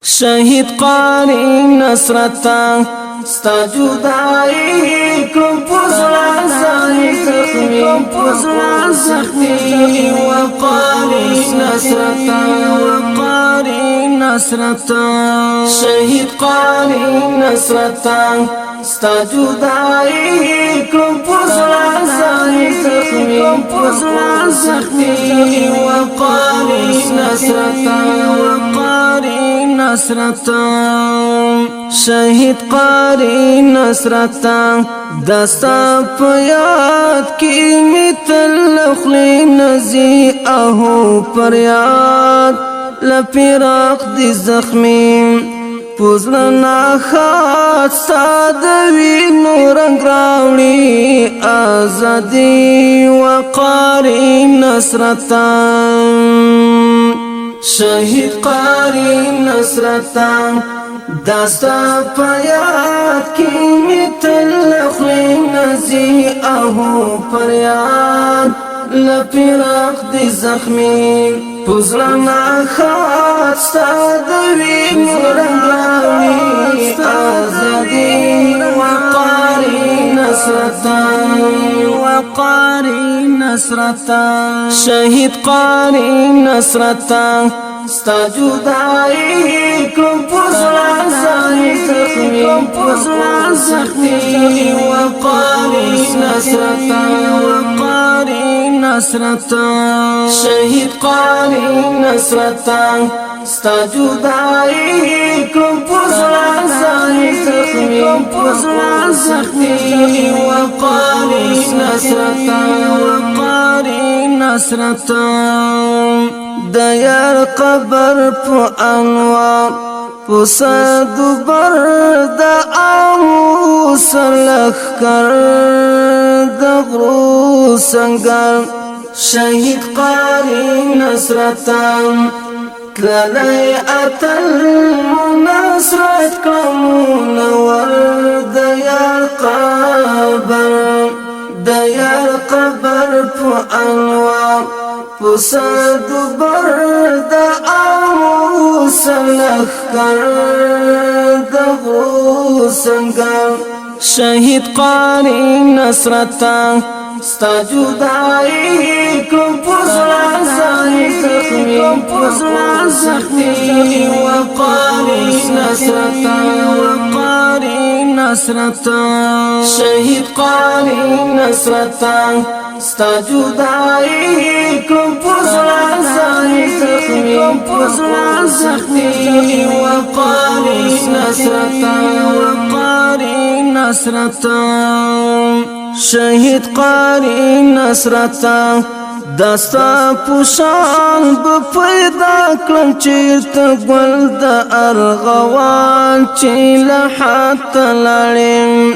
شهید قاری نصرتا ستا جدائی کم پزران زخمی وقاری نصرتا شهید قاری نصرتا ستا جدائی کم پزران زخمی وقاری نصرتا شهید قاری نصرتا دستا پیاد کی مثل خلی نزی اهو پریاد لپیراق دی زخمی پوزلنا خات سادوی نورنگ راولی آزادی وقاری نصرتا شهید قاری نصرتا داستا پیاد کی مثل خلی نزی اهو پریاد لپیراق دی زخمی پوزلنا خات سادوی نورنگ راوی آزادی وقاری نصرتا شهید قاری نصرتا ستا جدائی کم پزران زخمی وقاری نصرتا شهید قاری نصرتا ستا جدائی کم پزران زخمی وقاری نصرتا دیار قبر پو انوار پو صدبر دا آمو سرلخ کر دا غرو سنگر شهید قاری نصرتا تلالی اتل منصرت کمون ورد دیار قبر پو انوار پو صدبر دا آمو سلخ کر دا غرو سنگر شهید قاری نصرتا ستا جدائی کم پزران زخمی وقاری نصرتا شهید قاری نصرتا ستا جدائی کم پزران زخمی وقاری نصرتا شهید قاری نصرتا دستا پوشان بپیدا کلم چیرتا گل دا ارغوان چی لحات لاریم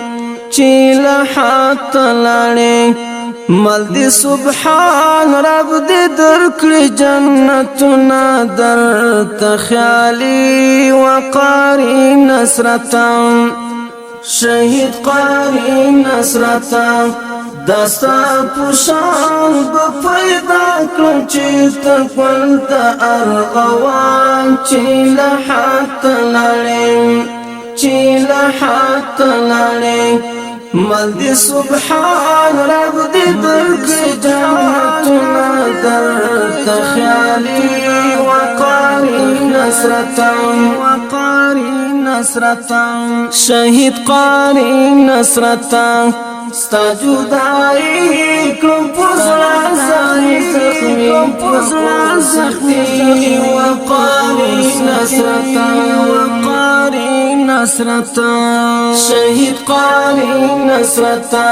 مل دی سبحان رب دی درکلی جنتنا در تخیالی وقاری نصرتا شهید قاری نصرتا دستا پوشان بپیدا کلم چیرتا گل دا ارغوان چی لحات لاریم مل دی سبحان رب دی درکلی جنتنا در تخیالی وقاری نصرتا شهید قاری نصرتا ستا جدائی کم پزران زخمی وقاری نصرتا شهید قاری نصرتا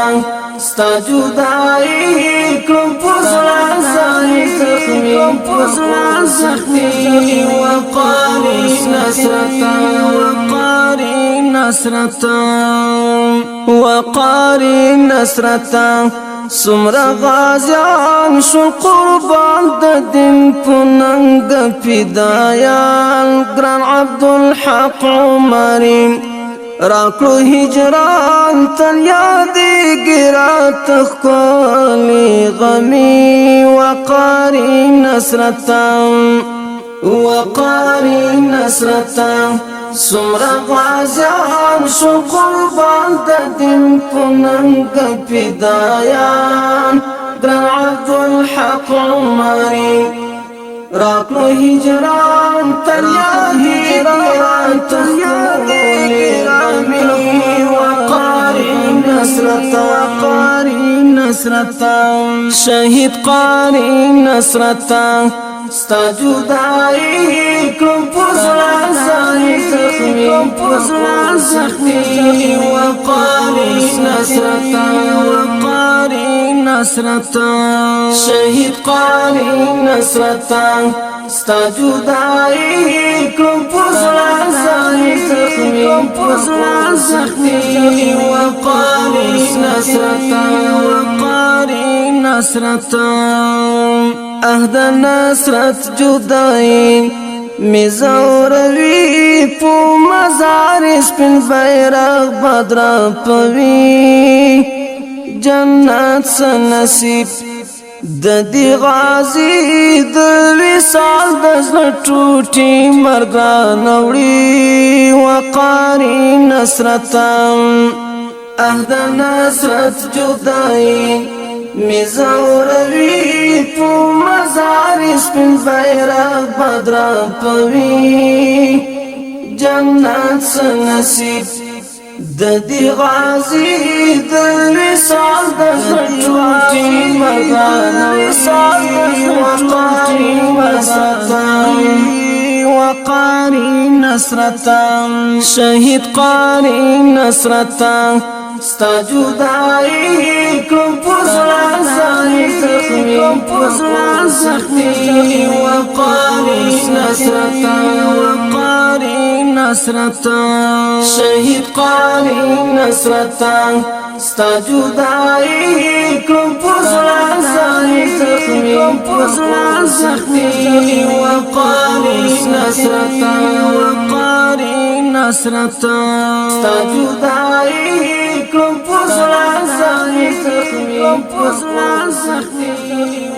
ستا جدائی کم پزران زخمی وقاری نصرتا سمر غازیان شو قربان د دین پننګ فدایان ګران عبدالحق عمرین راکلو هجران تل یادی رات خلی غمی وقاری نصرتا وقاري نصرتا سمرا غازیان شو قربان د دین پننګ فدایان ګران عبدالحق عمري راکلو هجران تریاهی تخلولی وقاری نصرتا شهید قاری نصرتا ستا جدائی کم پزران زخمی وقاری نصرتا شهید قاری نصرتا ستا جدائی کم پزران زخمی وقاری نصرتا اهد نصرت جدائی مزوروی پو مزار سپین بیرغ بدر پوی جنت سنصیب د دی غازی د وصال د زړه ټوټي مرګ نوړي وقاري نصرتا اهد نصرت جدائی مزوروی پو مزار سپین بیرغ بدر پوی جنت سنصیب د دی غازی د وصال د ټوټي مرګ وقاری نصرتا شهید قاری نصرتا ستا جدائی کم پزران زخمی وقاری نصرتا شهید قاری نصرتا ستا جدائی کم پزران زخمی وقاری نصرتا ستا جدائی کم پزران زخمی